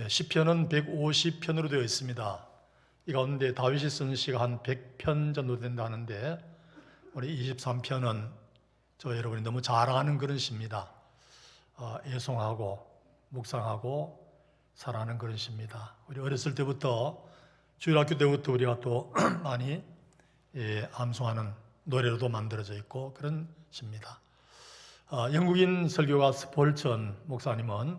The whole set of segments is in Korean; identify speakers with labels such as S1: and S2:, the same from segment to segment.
S1: 시편은 150편으로 되어 있습니다. 이 가운데 다윗이 쓴 시가 한 100편 정도 된다는데 우리 23편은 저 여러분이 너무 잘 아는 그런 시입니다. 애송하고 묵상하고 살아가는 그런 시입니다. 우리 어렸을 때부터 주일학교 때부터 우리가 또 많이 암송하는 노래로도 만들어져 있고 그런 시입니다. 영국인 설교가 스폴천 목사님은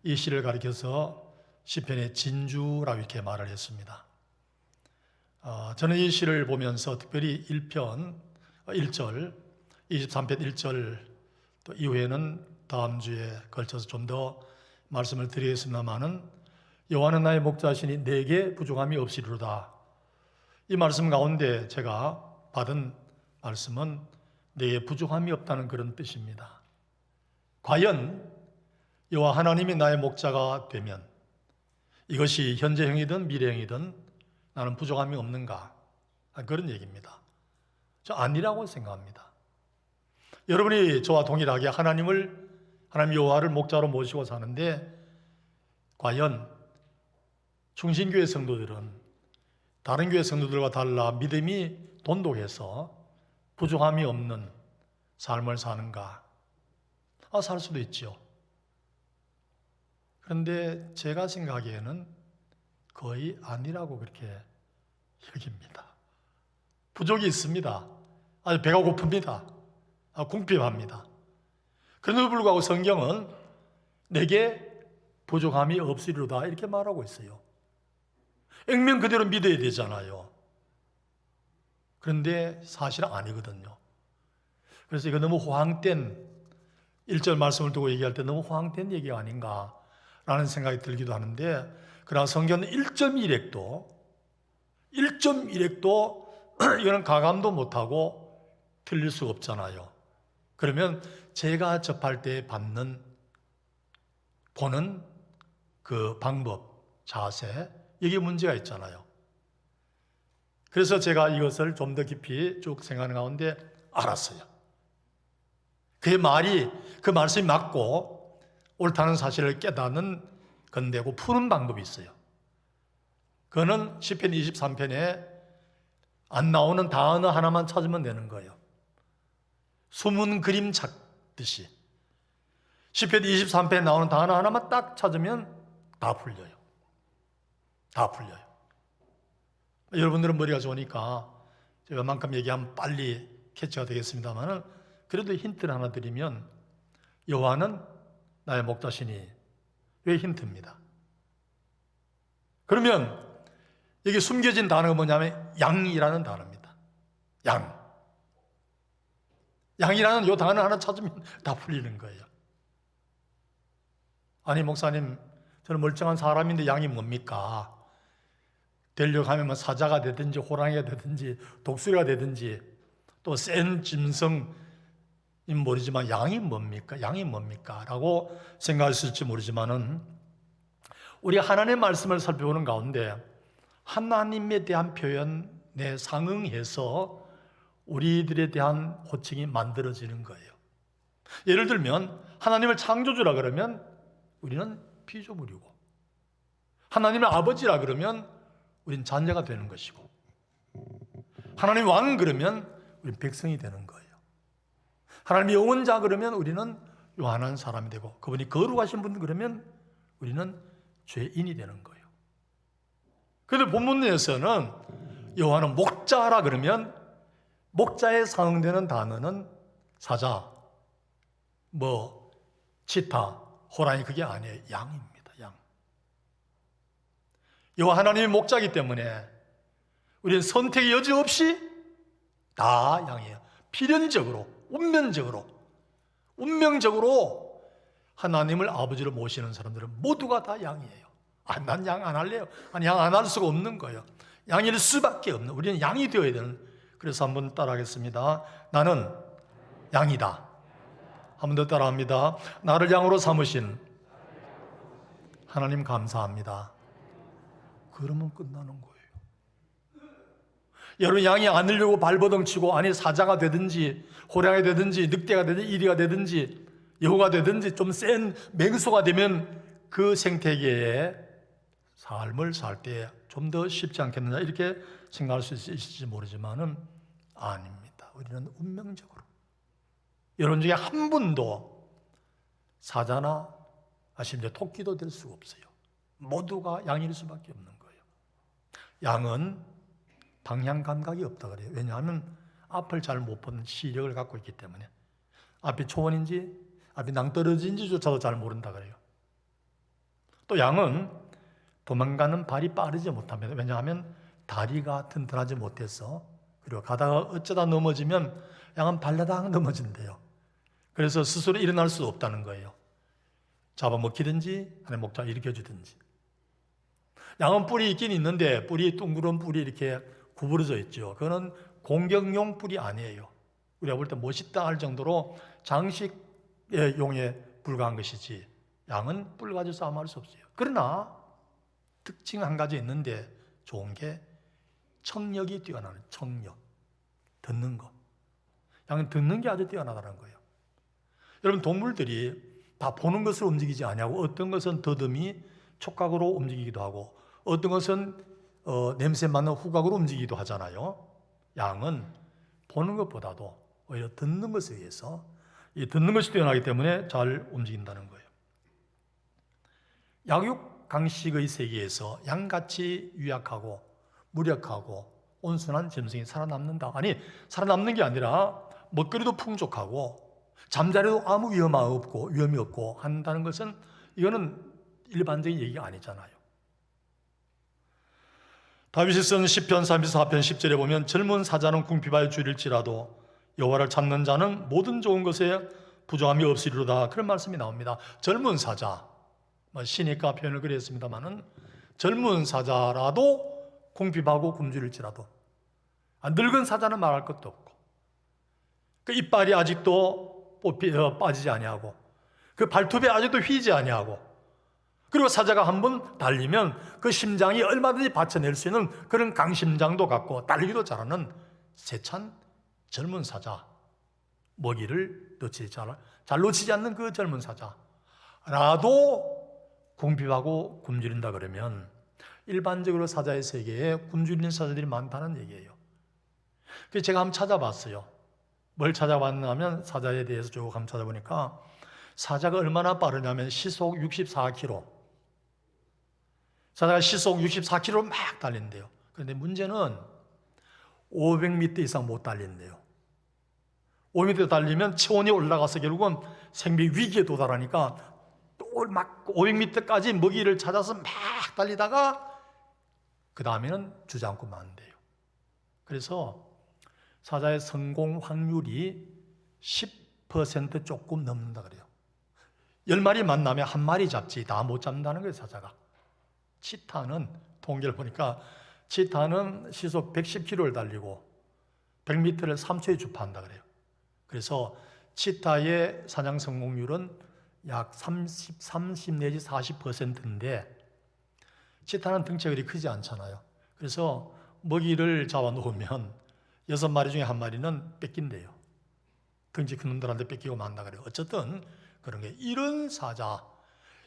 S1: 이 시를 가리켜서 시편의 진주라고 이렇게 말을 했습니다. 저는 이 시를 보면서 특별히 1편 1절, 23편 1절 또 이후에는 다음 주에 걸쳐서 좀 더 말씀을 드리겠습니다마는 여호와는 나의 목자시니 내게 부족함이 없이리로다. 이 말씀 가운데 제가 받은 말씀은 내게 부족함이 없다는 그런 뜻입니다. 과연 여호와 하나님이 나의 목자가 되면 이것이 현재형이든 미래형이든 나는 부족함이 없는가? 그런 얘기입니다. 저 아니라고 생각합니다. 여러분이 저와 동일하게 하나님 여호와를 목자로 모시고 사는데 과연 충신교회 성도들은 다른 교회 성도들과 달라 믿음이 돈독해서 부족함이 없는 삶을 사는가? 살 수도 있죠. 그런데 제가 생각하기에는 거의 아니라고 그렇게 여깁니다. 부족이 있습니다. 아주 배가 고픕니다. 궁핍합니다. 그런데도 불구하고 성경은 내게 부족함이 없으리로다 이렇게 말하고 있어요. 액면 그대로 믿어야 되잖아요. 그런데 사실은 아니거든요. 그래서 이거 너무 호황된 1절 말씀을 두고 얘기할 때 너무 호황된 얘기가 아닌가 라는 생각이 들기도 하는데, 그러나 성경은 1.1핵도 이거는 가감도 못하고 틀릴 수가 없잖아요. 그러면 제가 접할 때 보는 그 방법, 자세, 이게 문제가 있잖아요. 그래서 제가 이것을 좀 더 깊이 쭉 생각하는 가운데 알았어요. 그 말씀이 맞고 옳다는 사실을 깨닫는 건데고 푸는 방법이 있어요. 그거는 시편 23편에 안 나오는 단어 하나만 찾으면 되는 거예요. 숨은 그림 찾듯이 시편 23편에 나오는 단어 하나만 딱 찾으면 다 풀려요. 다 풀려요. 여러분들은 머리가 좋으니까 제가 만큼 얘기하면 빨리 캐치가 되겠습니다만 그래도 힌트를 하나 드리면 여호와는 나의 목자시니 왜 힌트입니다. 그러면 여기 숨겨진 단어가 뭐냐면 양이라는 단어입니다. 양이라는 이 단어 하나 찾으면 다 풀리는 거예요. 아니 목사님, 저는 멀쩡한 사람인데 양이 뭡니까? 되려고 하면 사자가 되든지 호랑이가 되든지 독수리가 되든지 또 센 짐승인 모르지만 양이 뭡니까? 라고 생각하실지 모르지만은 우리 하나님의 말씀을 살펴보는 가운데 하나님에 대한 표현에 상응해서 우리들에 대한 호칭이 만들어지는 거예요. 예를 들면 하나님을 창조주라 그러면 우리는 피조물이고, 하나님을 아버지라 그러면 우린 자녀가 되는 것이고, 하나님 왕 그러면 우린 백성이 되는 거예요. 하나님의 영원자 그러면 우리는 요한한 사람이 되고, 그분이 거룩하신 분 그러면 우리는 죄인이 되는 거예요. 그런데 본문에서는 요한은 목자라 그러면 목자에 상응되는 단어는 사자, 치타, 호랑이, 그게 아니에요. 양입니다. 양. 여호와 하나님이 목자이기 때문에 우리는 선택의 여지 없이 다 양이에요. 필연적으로, 운명적으로 하나님을 아버지로 모시는 사람들은 모두가 다 양이에요. 난 양 안 할래요. 양 안 할 수가 없는 거예요. 양일 수밖에 없는, 우리는 양이 되어야 되는. 그래서 한번 따라하겠습니다. 나는 양이다. 한 번 더 따라합니다. 나를 양으로 삼으신 하나님 감사합니다. 그러면 끝나는 거예요. 여러분 양이 안으려고 발버둥치고 안에 사자가 되든지 호랑이 되든지 늑대가 되든지 이리가 되든지 여우가 되든지 좀 센 맹수가 되면 그 생태계에 삶을 살 때 좀 더 쉽지 않겠느냐 이렇게 생각할 수 있을지 모르지만은 아닙니다. 우리는 운명적으로 여러분 중에 한 분도 사자나 심지어 토끼도 될 수가 없어요. 모두가 양일 수밖에 없는 거예요. 양은 방향 감각이 없다 그래요. 왜냐하면 앞을 잘 못 보는 시력을 갖고 있기 때문에 앞이 초원인지 앞이 낭떠러지인지조차도 잘 모른다 그래요. 또 양은 도망가는 발이 빠르지 못합니다. 왜냐하면 다리가 튼튼하지 못해서 그리고 가다가 어쩌다 넘어지면 양은 발라당 넘어진대요. 그래서 스스로 일어날 수 없다는 거예요. 잡아먹히든지 아니면 목자 일으켜주든지. 양은 뿔이 있긴 있는데 뿔이 둥그런 뿔이 이렇게 구부러져 있죠. 그거는 공격용 뿔이 아니에요. 우리가 볼 때 멋있다 할 정도로 장식의 용에 불과한 것이지 양은 뿔 가지고 싸움할 수 없어요. 그러나 특징 한 가지 있는데 좋은 게 청력이 뛰어나는 청력. 듣는 거. 양은 듣는 게 아주 뛰어나다는 거예요. 여러분 동물들이 다 보는 것을 움직이지 아니하고 어떤 것은 더듬이 촉각으로 움직이기도 하고 어떤 것은 냄새 맡는 후각으로 움직이기도 하잖아요. 양은 보는 것보다도 오히려 듣는 것에 의해서 이 듣는 것이 뛰어나기 때문에 잘 움직인다는 거예요. 약육 강식의 세계에서 양같이 유약하고 무력하고 온순한 짐승이 살아남는다. 아니 살아남는 게 아니라 먹거리도 풍족하고 잠자리도 아무 위험이 없고 한다는 것은 이거는 일반적인 얘기가 아니잖아요. 다윗이 쓴 시편 34편 10절에 보면 젊은 사자는 궁핍하여 줄일지라도 여호와를 찾는 자는 모든 좋은 것에 부족함이 없으리로다. 그런 말씀이 나옵니다. 젊은 사자, 시니까 표현을 그랬습니다마는 젊은 사자라도 궁핍하고 굶주릴지라도 늙은 사자는 말할 것도 없고 그 이빨이 아직도 빠지지 아니하고 그 발톱이 아직도 휘지 아니하고 그리고 사자가 한번 달리면 그 심장이 얼마든지 받쳐낼 수 있는 그런 강심장도 갖고 달리기도 잘하는 세찬 젊은 사자, 먹이를 잘 놓치지 않는 그 젊은 사자라도 궁핍하고 굶주린다 그러면 일반적으로 사자의 세계에 굶주리는 사자들이 많다는 얘기예요. 그래서 제가 한번 찾아봤어요. 뭘 찾아봤냐면 사자에 대해서 쭉 한번 찾아보니까 사자가 얼마나 빠르냐면 시속 64km. 사자가 시속 64km로 막 달린대요. 그런데 문제는 500m 이상 못 달린대요. 500m 달리면 체온이 올라가서 결국은 생명 위기에 도달하니까 또 막 500m까지 먹이를 찾아서 막 달리다가 그 다음에는 주저앉고 만대요. 그래서 사자의 성공 확률이 10% 조금 넘는다 그래요. 10마리 만나면 한 마리 잡지 다 못 잡는다는 거예요, 사자가. 치타는 통계를 보니까 치타는 시속 110km를 달리고 100m를 3초에 주파한다 그래요. 그래서 치타의 사냥 성공률은 약 30 내지 40%인데 치타는 덩치가 그리 크지 않잖아요. 그래서 먹이를 잡아 놓으면 6마리 중에 한 마리는 뺏긴대요. 덩치 큰 놈들한테 뺏기고 만다 그래요. 어쨌든 그런 게 이런 사자,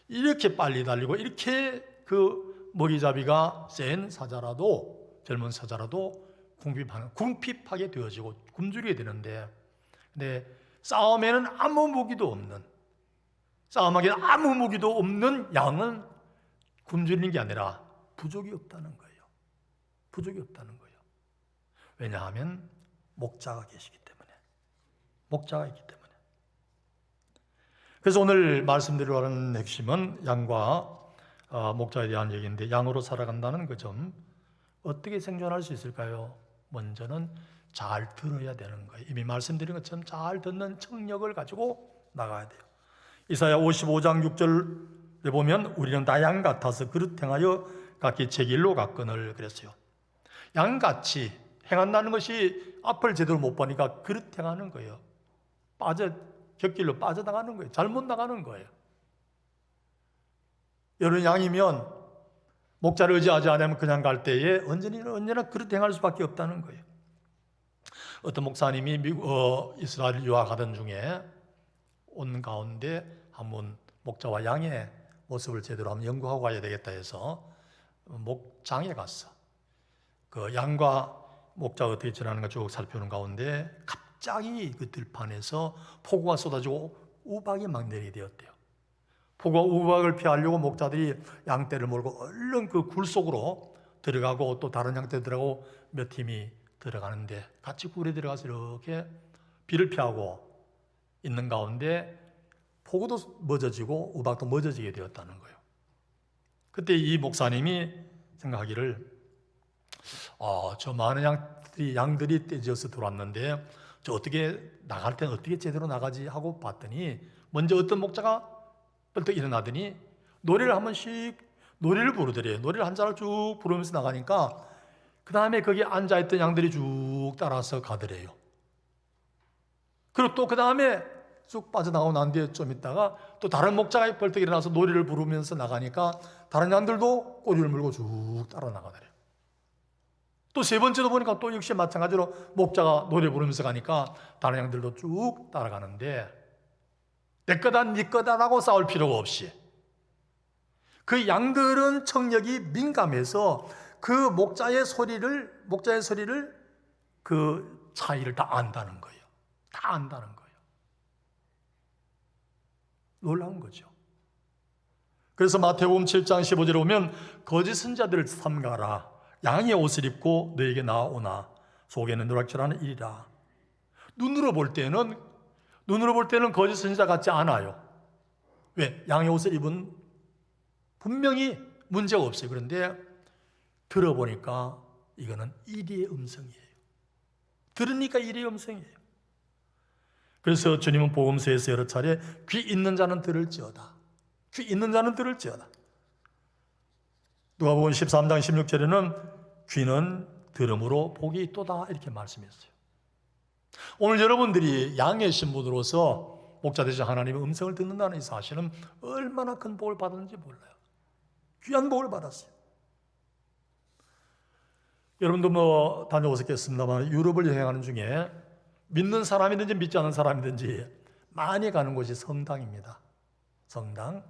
S1: 이렇게 빨리 달리고 이렇게 그 먹이잡이가 센 사자라도 젊은 사자라도 궁핍하게 되어지고 굶주리게 되는데 근데 싸움에는 아무 무기도 없는 양은 굶주리는 게 아니라 부족이 없다는 거예요. 부족이 없다는 거예요. 왜냐하면 목자가 계시기 때문에. 목자가 있기 때문에. 그래서 오늘 말씀드리려고 하는 핵심은 양과 목자에 대한 얘기인데 양으로 살아간다는 그 점 어떻게 생존할 수 있을까요? 먼저는 잘 들어야 되는 거예요. 이미 말씀드린 것처럼 잘 듣는 청력을 가지고 나가야 돼요. 이사야 55장 6절에 보면 우리는 다 양 같아서 그릇 행하여 각기 제 길로 갔거늘 그랬어요. 양같이 행한다는 것이 앞을 제대로 못 보니까 그릇 행하는 거예요. 곁길로 빠져나가는 거예요. 잘못 나가는 거예요. 여러분 양이면 목자를 의지하지 않으면 그냥 갈 때에 언제나 그렇게 행할 수밖에 없다는 거예요. 어떤 목사님이 이스라엘 유학하던 중에 온 가운데 한번 목자와 양의 모습을 제대로 한번 연구하고 가야 되겠다 해서 목장에 갔어. 그 양과 목자가 어떻게 지나는가 쭉 살펴보는 가운데 갑자기 그 들판에서 폭우가 쏟아지고 우박이 막 내리게 되었대요. 폭우와 우박을 피하려고 목자들이 양떼를 몰고 얼른 그 굴 속으로 들어가고 또 다른 양떼 들어가고 몇 팀이 들어가는데 같이 굴에 들어가서 이렇게 비를 피하고 있는 가운데 폭우도 멎어지고 우박도 멎어지게 되었다는 거예요. 그때 이 목사님이 생각하기를 저 많은 양들이 떼지어서 들어왔는데 저 어떻게 나갈 때는 어떻게 제대로 나가지 하고 봤더니 먼저 어떤 목자가 벌떡 일어나더니 노래를 한 번씩 노래를 부르더래요. 노래를 한 잔을 쭉 부르면서 나가니까 그 다음에 거기 앉아있던 양들이 쭉 따라서 가더래요. 그리고 또 그 다음에 쭉 빠져나가고 난 뒤에 좀 있다가 또 다른 목자가 벌떡 일어나서 노래를 부르면서 나가니까 다른 양들도 꼬리를 물고 쭉 따라 나가더래요. 또 세 번째도 보니까 또 역시 마찬가지로 목자가 노래 부르면서 가니까 다른 양들도 쭉 따라가는데 내 거다 네 거다라고 싸울 필요가 없이 그 양들은 청력이 민감해서 그 목자의 소리를 그 차이를 다 안다는 거예요. 다 안다는 거예요. 놀라운 거죠. 그래서 마태복음 7장 15절에 보면 거짓 선자들을 삼가라. 양의 옷을 입고 너에게 나오나 속에는 누락질하는 일이라. 눈으로 볼 때는 거짓 선지자 같지 않아요. 왜? 양의 옷을 입은 분명히 문제가 없어요. 그런데 들어보니까 이거는 이리의 음성이에요. 들으니까 이리의 음성이에요. 그래서 주님은 복음서에서 여러 차례 귀 있는 자는 들을지어다. 귀 있는 자는 들을지어다. 누가복음 13장 16절에는 귀는 들음으로 복이 있도다 이렇게 말씀했어요. 오늘 여러분들이 양의 신분으로서 목자 되신 하나님의 음성을 듣는다는 이 사실은 얼마나 큰 복을 받았는지 몰라요. 귀한 복을 받았어요. 여러분도 다녀오셨겠습니다만 유럽을 여행하는 중에 믿는 사람이든지 믿지 않는 사람이든지 많이 가는 곳이 성당입니다. 성당.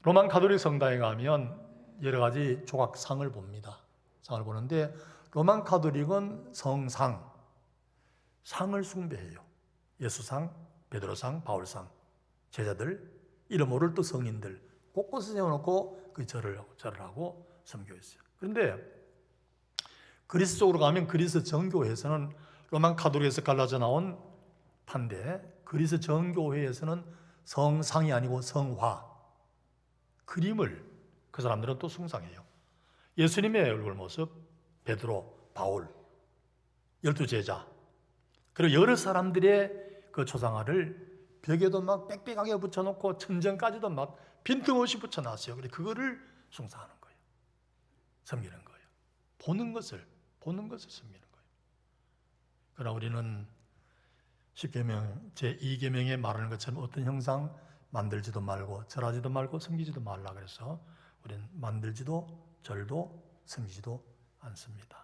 S1: 로만 가톨릭 성당에 가면 여러 가지 조각상을 봅니다. 상을 보는데 로만 가톨릭은 성상, 상을 숭배해요. 예수상, 베드로상, 바울상, 제자들, 이름 모를 또 성인들 곳곳에 세워놓고 그 절을 하고 섬겨있어요. 그런데 그리스 쪽으로 가면 그리스 정교회에서는 로만 가톨릭에서 갈라져 나온 판데 그리스 정교회에서는 성상이 아니고 성화, 그림을 그 사람들은 또 숭상해요. 예수님의 얼굴 모습, 베드로, 바울, 12제자, 그리고 여러 사람들의 그 초상화를 벽에도 막 빽빽하게 붙여놓고 천정까지도 막 빈틈없이 붙여놨어요. 그래서 그거를 숭상하는 거예요. 섬기는 거예요. 보는 것을 섬기는 거예요. 그러나 우리는 10계명 제2계명에 말하는 것처럼 어떤 형상 만들지도 말고 절하지도 말고 섬기지도 말라 그래서 우리는 만들지도 절도 섬기지도 않습니다.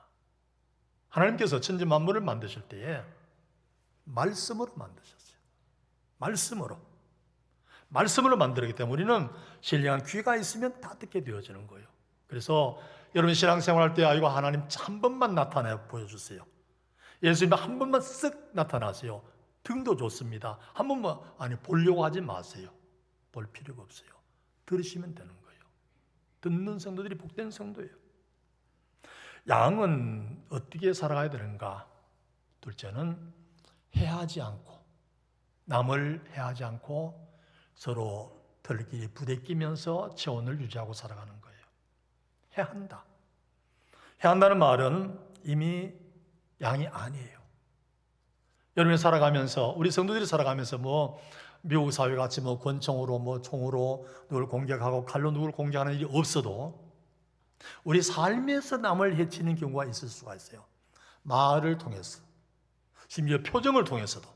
S1: 하나님께서 천지 만물을 만드실 때에 말씀으로 만드셨어요. 말씀으로 만들었기 때문에 우리는 신령한 귀가 있으면 다 듣게 되어지는 거예요. 그래서 여러분 신앙생활할 때 아이고 하나님 한 번만 나타내 보여주세요. 예수님 한 번만 쓱 나타나세요. 등도 좋습니다. 한 번만 보려고 하지 마세요. 볼 필요가 없어요. 들으시면 되는 거예요. 듣는 성도들이 복된 성도예요. 양은 어떻게 살아가야 되는가? 둘째는 해하지 않고 남을 해하지 않고 서로 털끼리 부대끼면서 체온을 유지하고 살아가는 거예요. 해한다. 해한다는 말은 이미 양이 아니에요. 여러분이 살아가면서 우리 성도들이 살아가면서 미국 사회 같이 권총으로 총으로 누굴 공격하고 칼로 누굴 공격하는 일이 없어도 우리 삶에서 남을 해치는 경우가 있을 수가 있어요. 말을 통해서, 심지어 표정을 통해서도.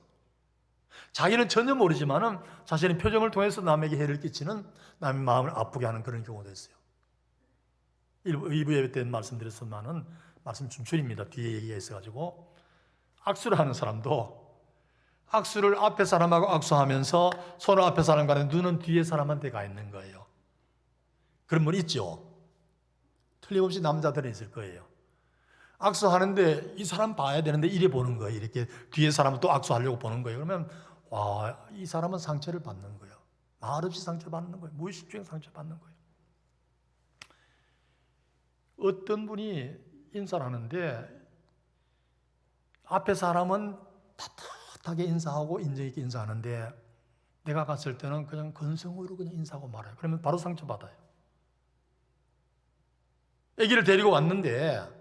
S1: 자기는 전혀 모르지만은 자신의 표정을 통해서 남에게 해를 끼치는 남의 마음을 아프게 하는 그런 경우도 있어요. 2부 예배 때 말씀드렸지만은 말씀 좀 줄입니다. 뒤에 얘기가 있어가지고 악수를 하는 사람도 악수를 앞에 사람하고 악수하면서 손을 앞에 사람과는 눈은 뒤에 사람한테 가 있는 거예요. 그런 분 있죠? 틀림없이 남자들은 있을 거예요. 악수하는데 이 사람 봐야 되는데 이래 보는 거예요. 이렇게 뒤에 사람은 또 악수하려고 보는 거예요. 그러면 와, 이 사람은 상처를 받는 거예요. 말없이 상처받는 거예요. 무의식 중에 상처받는 거예요. 어떤 분이 인사를 하는데 앞에 사람은 떳떳하게 인사하고 인정 있게 인사하는데 내가 갔을 때는 그냥 건성으로 그냥 인사하고 말아요. 그러면 바로 상처받아요. 아기를 데리고 왔는데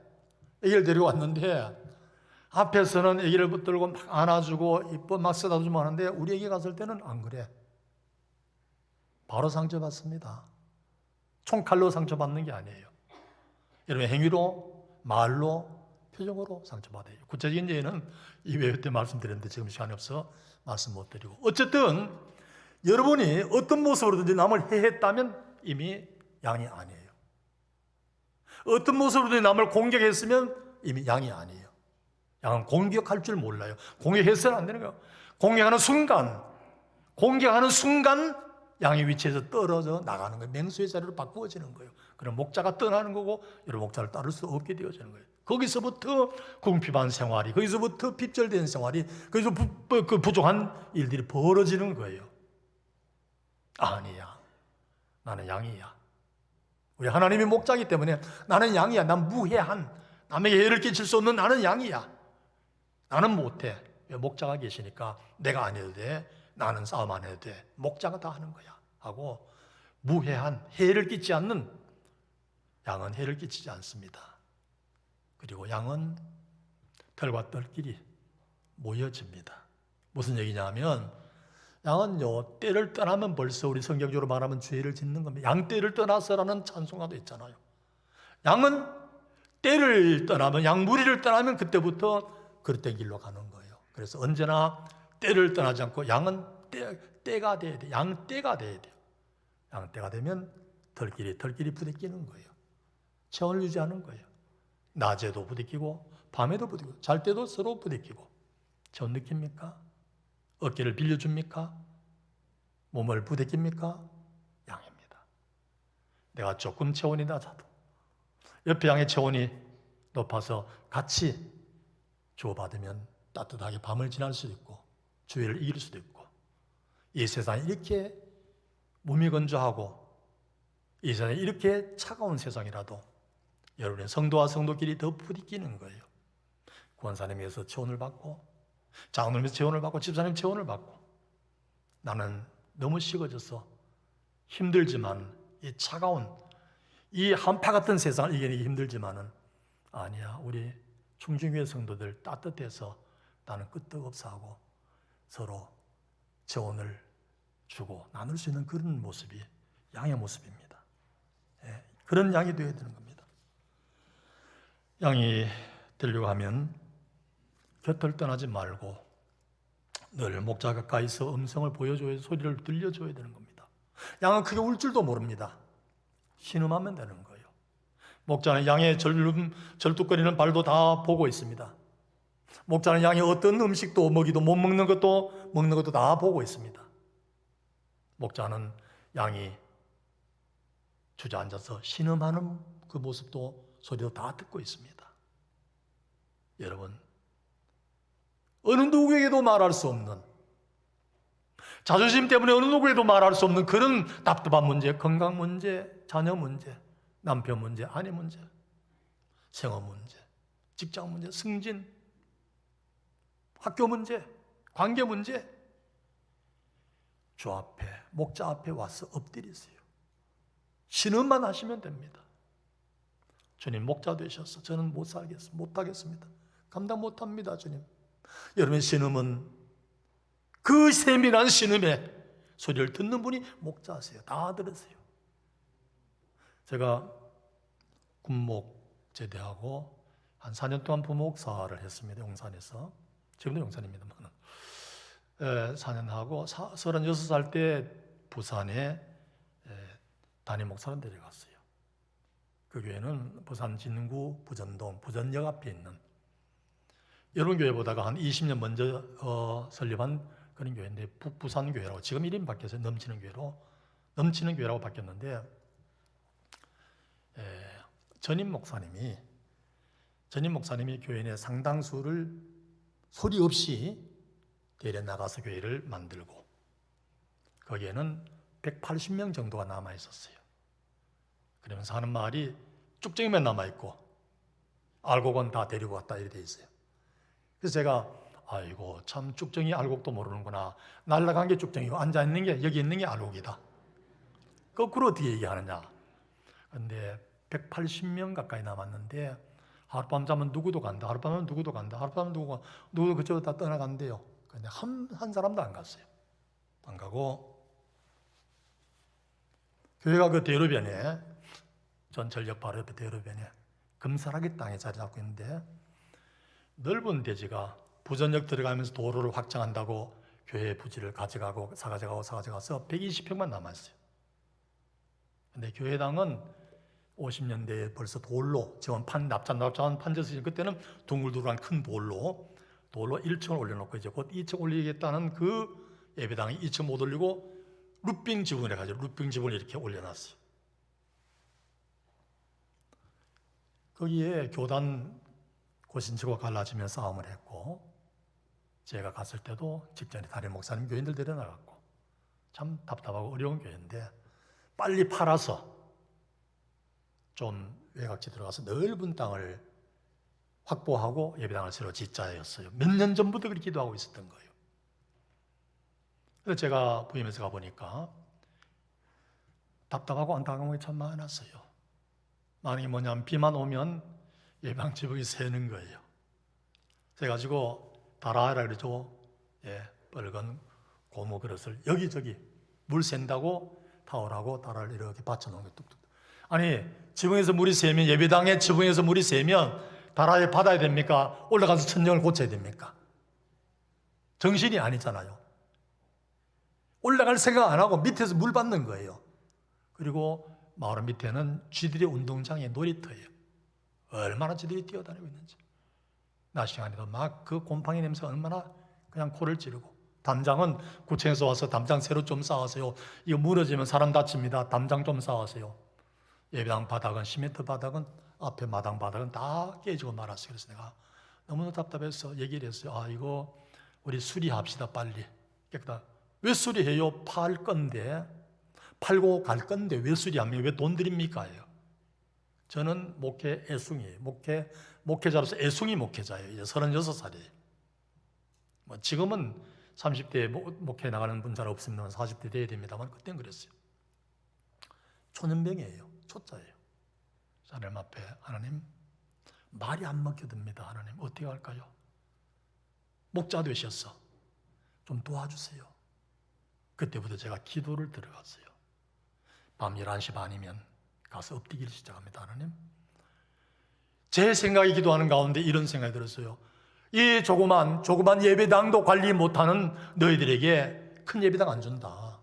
S1: 앞에서는 아기를 붙들고 막 안아주고 이뻐 막 쓰다주고 하는데 우리 아기 갔을 때는 안 그래. 바로 상처받습니다. 총칼로 상처받는 게 아니에요. 여러분 행위로, 말로, 표정으로 상처받아요. 구체적인 예는 이 외회 때 말씀드렸는데 지금 시간이 없어 말씀 못 드리고 어쨌든 여러분이 어떤 모습으로든지 남을 해했다면 이미 양이 아니에요. 어떤 모습으로든지 남을 공격했으면 이미 양이 아니에요. 양은 공격할 줄 몰라요. 공격해서는 안 되는 거예요. 공격하는 순간 양의 위치에서 떨어져 나가는 거예요. 맹수의 자리로 바꾸어지는 거예요. 그럼 목자가 떠나는 거고 여러분 목자를 따를 수 없게 되어지는 거예요. 거기서부터 궁핍한 생활이, 거기서부터 핍절된 생활이, 거기서 부족한 일들이 벌어지는 거예요. 아니야, 나는 양이야. 우리 하나님이 목자이기 때문에 나는 양이야. 난 무해한, 남에게 해를 끼칠 수 없는 나는 양이야. 나는 못해. 목자가 계시니까 내가 안 해도 돼. 나는 싸움 안 해도 돼. 목자가 다 하는 거야 하고 무해한, 해를 끼치지 않는 양은 해를 끼치지 않습니다. 그리고 양은 털과 털끼리 모여집니다. 무슨 얘기냐면 양은요, 때를 떠나면 벌써 우리 성경적으로 말하면 죄를 짓는 겁니다. 양 때를 떠나서라는 찬송가도 있잖아요. 양은 때를 떠나면, 양 무리를 떠나면 그때부터 그릇된 길로 가는 거예요. 그래서 언제나 때를 떠나지 않고 양은 때가 돼야 돼요. 양 때가 돼야 돼요. 양 때가 되면 털끼리 부대끼는 거예요. 체온을 유지하는 거예요. 낮에도 부대끼고 밤에도 부대끼고 잘 때도 서로 부대끼고. 체온 느낍니까? 어깨를 빌려줍니까? 몸을 부대낍니까? 양입니다. 내가 조금 체온이 낮아도 옆에 양의 체온이 높아서 같이 주고받으면 따뜻하게 밤을 지날 수도 있고 주위를 이길 수도 있고, 이 세상이 이렇게 무미건조하고 이 세상이 이렇게 차가운 세상이라도 여러분의 성도와 성도끼리 더 부딪히는 거예요. 구원사님에서 체온을 받고, 장로님에서 체온을 받고, 집사님 체온을 받고, 나는 너무 식어져서 힘들지만 이 차가운 이 한파 같은 세상을 이겨내기 힘들지만은 아니야, 우리 충중교회 성도들 따뜻해서 나는 끄떡없사하고 서로 체온을 주고 나눌 수 있는 그런 모습이 양의 모습입니다. 예, 그런 양이 되어야 되는 겁니다. 양이 되려고 하면 곁을 떠나지 말고 늘 목자 가까이서 음성을 보여줘야, 소리를 들려줘야 되는 겁니다. 양은 크게 울 줄도 모릅니다. 신음하면 되는 거예요. 목자는 양의 절뚝거리는 발도 다 보고 있습니다. 목자는 양이 어떤 음식도 먹이도 못 먹는 것도 다 보고 있습니다. 목자는 양이 주저앉아서 신음하는 그 모습도 소리도 다 듣고 있습니다. 여러분, 어느 누구에게도 말할 수 없는, 자존심 때문에 어느 누구에게도 말할 수 없는 그런 답답한 문제, 건강 문제, 자녀 문제, 남편 문제, 아내 문제, 생업 문제, 직장 문제, 승진, 학교 문제, 관계 문제, 주 앞에, 목자 앞에 와서 엎드리세요. 신음만 하시면 됩니다. 주님, 목자 되셔서 저는 못하겠습니다. 감당 못합니다, 주님. 여러분의 신음은 그 세밀한 신음의 소리를 듣는 분이 목자세요. 다 들으세요. 제가 군목 제대하고 한 4년 동안 부목사를 했습니다. 용산에서. 지금도 용산입니다만. 4년 하고 36살 때 부산에 담임 목사를 데려갔어요. 그 교회는 부산 진구 부전동 부전역 앞에 있는 여러분 교회보다가 한 20년 먼저 설립한 그런 교회인데 북부산 교회라고 지금 이름 바뀌어서 넘치는 교회라고 바뀌었는데 전임 목사님이 교회 내 상당수를 소리 없이 대래 나가서 교회를 만들고 거기에는 180명 정도가 남아 있었어요. 그러면서 하는 말이 쭉정이만 남아 있고 알곡은 다 데리고 갔다 이렇게 돼 있어요. 그래서 제가 아이고 참 쭉정이 알곡도 모르는구나. 날라간 게 쭉정이고 앉아 있는 게 여기 있는 게 알곡이다. 거꾸로 어떻게 얘기하느냐. 그런데 180명 가까이 남았는데 하룻밤 자면 누구도 간다. 하룻밤은 누구도 간다. 하룻밤은 누구도 그쪽으로 다 떠나간대요. 근데 한 사람도 안 갔어요. 안 가고 교회가 그 대로변에 전철역 바로 옆에 대로변에 금사라기 땅에 자리 잡고 있는데 넓은 대지가 부전역 들어가면서 도로를 확장한다고 교회 부지를 사가져가서 120평만 남았어요. 근데 교회당은 50년대에 벌써 돌로 지금 납작한 판져서 그때는 둥글둥글한 큰 돌로 1층을 올려놓고 이제 곧 2층 올리겠다는 그 예배당이 2층 못 올리고 루핑 지붕을 해가지고 루핑 지붕을 이렇게 올려놨어요. 거기에 교단 고신치고 갈라지며 싸움을 했고 제가 갔을 때도 직전에 담임 목사님 교인들 데려나갔고 참 답답하고 어려운 교회인데 빨리 팔아서 좀 외곽지 들어가서 넓은 땅을 확보하고 예배당을 새로 짓자였어요. 몇 년 전부터 그렇게 기도하고 있었던 거예요. 그래서 제가 부임해서 가보니까 답답하고 안타까운 게 참 많았어요. 많은 게 뭐냐면 비만 오면 예배당 지붕이 새는 거예요. 그래가지고 다라라 그러죠. 빨간 고무 그릇을 여기저기 물 샌다고 타월하고 다라를 이렇게 받쳐놓은 게 뚝뚝. 아니 지붕에서 물이 새면 예배당에 지붕에서 물이 새면 다라에 받아야 됩니까? 올라가서 천정을 고쳐야 됩니까? 정신이 아니잖아요. 올라갈 생각 안 하고 밑에서 물 받는 거예요. 그리고 마을 밑에는 쥐들의 운동장에 놀이터예요. 얼마나 쥐들이 뛰어다니고 있는지. 낮 시간에도 막 그 곰팡이 냄새가 얼마나 그냥 코를 찌르고. 담장은 구청에서 와서 담장 새로 좀 쌓으세요. 이거 무너지면 사람 다칩니다. 담장 좀 쌓으세요. 예배당 바닥은 시멘트 바닥은 앞에 마당 바닥은 다 깨지고 말았어요. 그래서 내가 너무나 답답해서 얘기를 했어요. 이거 우리 수리합시다 빨리. 깨끗하다. 왜 수리해요? 팔 건데 팔고 갈 건데 왜 수리합니까? 왜 돈 드립니까? 저는 목회 애숭이에요. 목회자로서 애숭이 목회자예요. 이제 36살이에요. 지금은 30대에 목회 나가는 분 잘 없습니다만 40대 돼야 됩니다만 그때는 그랬어요. 초년병이에요. 초짜예요. 하나님 앞에 하나님 말이 안 먹혀듭니다. 하나님 어떻게 할까요? 목자 되셨어. 좀 도와주세요. 그때부터 제가 기도를 들어갔어요. 밤 11시 반이면 가서 엎드기를 시작합니다. 하나님 제 생각이 기도하는 가운데 이런 생각이 들었어요. 이 조그만 예배당도 관리 못하는 너희들에게 큰 예배당 안 준다.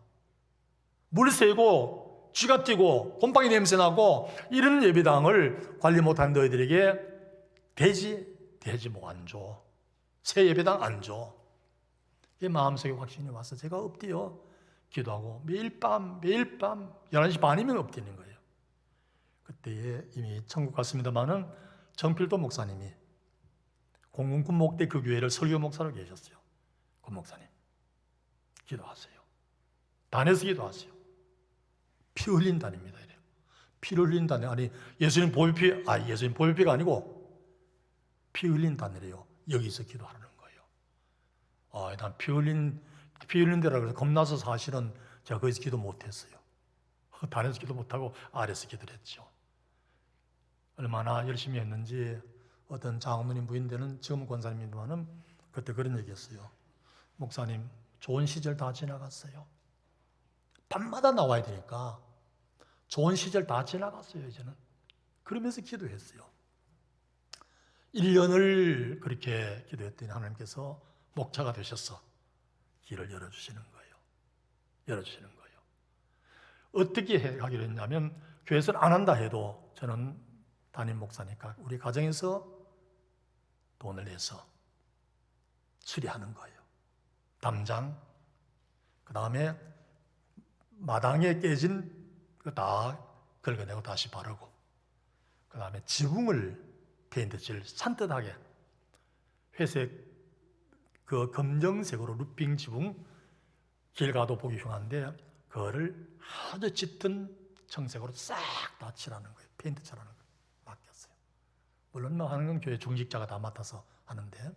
S1: 물 새고 쥐가 뛰고 곰팡이 냄새 나고 이런 예배당을 관리 못하는 너희들에게 돼지 뭐 안 줘. 새 예배당 안 줘. 이 마음속에 확신이 와서 제가 엎드려 기도하고 매일 밤 11시 반이면 엎드리는 거예요. 그때에 이미 천국 갔습니다마는 정필도 목사님이 공군군 목대 그 교회를 설교 목사로 계셨어요. 그 목사님 기도하세요. 단에서 기도하세요. 피 흘린 단입니다. 이래요. 피를 흘린 단이 아니 예수님 보혈피가 아니고 피 흘린 단이래요. 여기서 기도하는 거예요. 난 피 흘린 데라 그래서 겁나서 사실은 제가 거기서 기도 못했어요. 단에서 기도 못하고 아래서 기도를 했죠. 얼마나 열심히 했는지 어떤 장모님 부인되는 지금 권사님이지만은 그때 그런 얘기했어요. 목사님 좋은 시절 다 지나갔어요. 밤마다 나와야 되니까 좋은 시절 다 지나갔어요. 이제는 그러면서 기도했어요. 1년을 그렇게 기도했더니 하나님께서 목자가 되셔서 길을 열어주시는 거예요. 어떻게 하기로 했냐면 교회에서는 안 한다 해도 저는 담임 목사니까 우리 가정에서 돈을 내서 수리하는 거예요. 담장, 그 다음에 마당에 깨진 거 다 긁어내고 다시 바르고, 그 다음에 지붕을 페인트칠 산뜻하게 회색 그 검정색으로 루핑 지붕, 길 가도 보기 흉한데 그거를 아주 짙은 청색으로 싹 다 칠하는 거예요. 페인트 칠하는 거예요. 맡겼어요. 물론 뭐 하는 건 교회 중직자가 다 맡아서 하는데,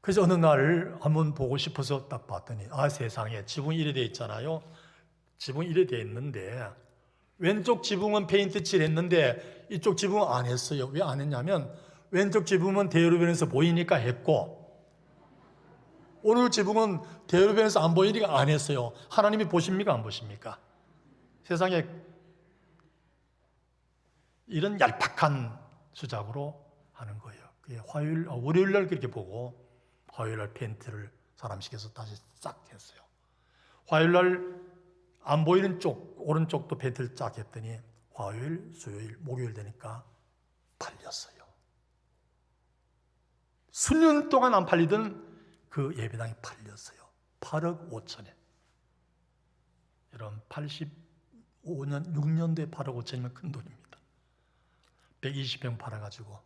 S1: 그래서 어느 날 한번 보고 싶어서 딱 봤더니 세상에 지붕이 이래 돼 있잖아요. 지붕이 이래 돼 있는데 왼쪽 지붕은 페인트 칠했는데 이쪽 지붕은 안 했어요. 왜 안 했냐면 왼쪽 지붕은 대로변에서 보이니까 했고, 오늘 지붕은 대로변에서 안 보이니까 안 했어요. 하나님이 보십니까 안 보십니까? 세상에 이런 얄팍한 수작으로 하는 거예요. 월요일 날 그렇게 보고 화요일 날 페인트를 사람 시켜서 다시 싹 했어요. 화요일 날 안 보이는 쪽, 오른쪽도 페인트를 쫙 했더니 화요일, 수요일, 목요일 되니까 팔렸어요. 수년 동안 안 팔리던 그 예배당이 팔렸어요. 8억 5천에. 여러분 85년, 6년도에 8억 5천이면 큰 돈입니다. 120평 팔아가지고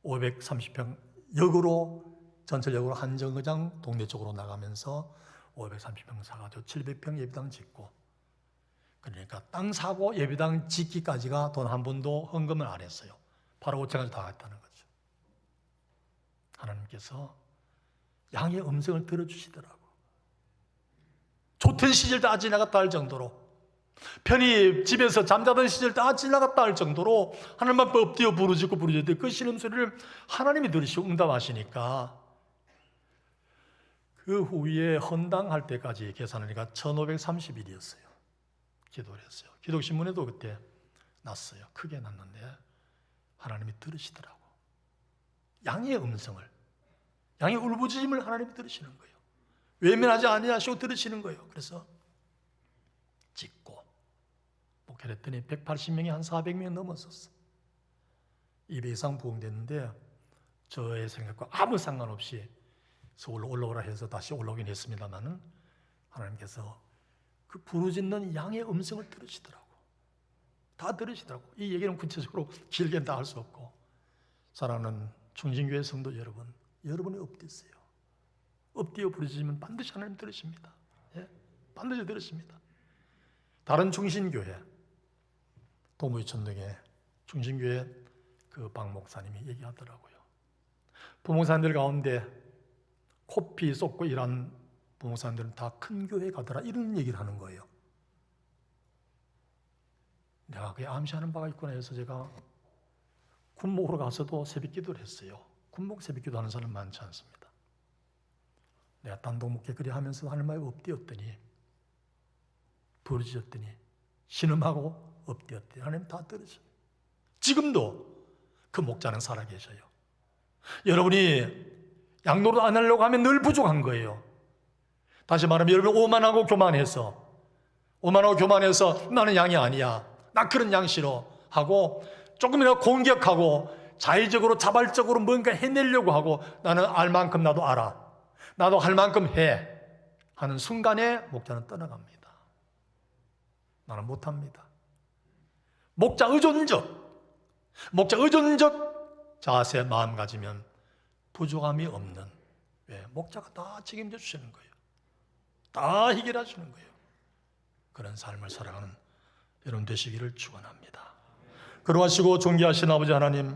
S1: 530평 역으로, 전철역으로 한정거장 동네 쪽으로 나가면서 530평 사가지고 700평 예배당 짓고, 그러니까 땅 사고 예배당 짓기까지가 돈 한 푼도 헌금을 안 했어요. 8억 5천까지 다 했다는 거죠. 하나님께서 양의 음성을 들어주시더라고. 좋던 시절 다 지나갔다 할 정도로, 편히 집에서 잠자던 시절 다 지나갔다 할 정도로 하나님 앞에 엎드려 부르짖고 그 신음소리를 하나님이 들으시고 응답하시니까 그 후에 헌당할 때까지 계산하니까 1530일이었어요. 기도를 했어요. 기독신문에도 그때 났어요. 크게 났는데 하나님이 들으시더라고. 양의 음성을, 양의 울부짖음을 하나님이 들으시는 거예요. 외면하지 아니하시고 들으시는 거예요. 그래서 짓고 목회를 했더니 180명이 한 400명 넘었었어. 2배 이상 부흥됐는데 저의 생각과 아무 상관없이 서울로 올라오라 해서 다시 올라오긴 했습니다만은 하나님께서 그 부르짖는 양의 음성을 들으시더라고. 다 들으시더라고. 이 얘기는 구체적으로 길게 다 할 수 없고, 사랑하는 충신교회 성도 여러분, 여러분이 엎드세요. 엎드려 부르짖으면 반드시 하나님 들으십니다. 예? 반드시 들으십니다. 다른 충신교회, 동부이천동에 충신교회 그 박 목사님이 얘기하더라고요. 부목사님들 가운데 코피 쏟고 일한 부목사님들은 다 큰 교회 가더라, 이런 얘기를 하는 거예요. 내가 그게 암시하는 바가 있구나 해서 제가 군목으로 가서도 새벽 기도를 했어요. 군목 새벽 기도 하는 사람 많지 않습니다. 내가 단독 목회 그리 하면서 하나님 앞에 엎드렸더니, 부르짖었더니, 신음하고 엎드렸더니 하나님 다 들으셔요. 지금도 그 목자는 살아계셔요. 여러분이 양노릇 안 하려고 하면 늘 부족한 거예요. 다시 말하면 여러분 오만하고 교만해서 나는 양이 아니야, 나 그런 양 싫어 하고 조금이라도 공격하고 자의적으로 자발적으로 뭔가 해내려고 하고, 나는 알 만큼 나도 알아, 나도 할 만큼 해 하는 순간에 목자는 떠나갑니다. 나는 못합니다. 목자 의존적 자세 마음 가지면 부족함이 없는, 왜? 목자가 다 책임져 주시는 거예요. 다 해결하시는 거예요. 그런 삶을 살아가는 여러분 되시기를 축원합니다. 그러하시고 존귀하신 아버지 하나님,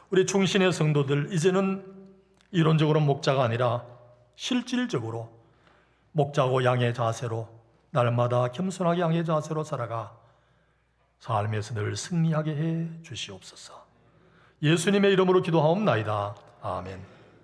S1: 우리 충신의 성도들 이제는 이론적으로 목자가 아니라 실질적으로 목자고 양의 자세로 날마다 겸손하게 양의 자세로 살아가 삶에서 늘 승리하게 해 주시옵소서. 예수님의 이름으로 기도하옵나이다. 아멘.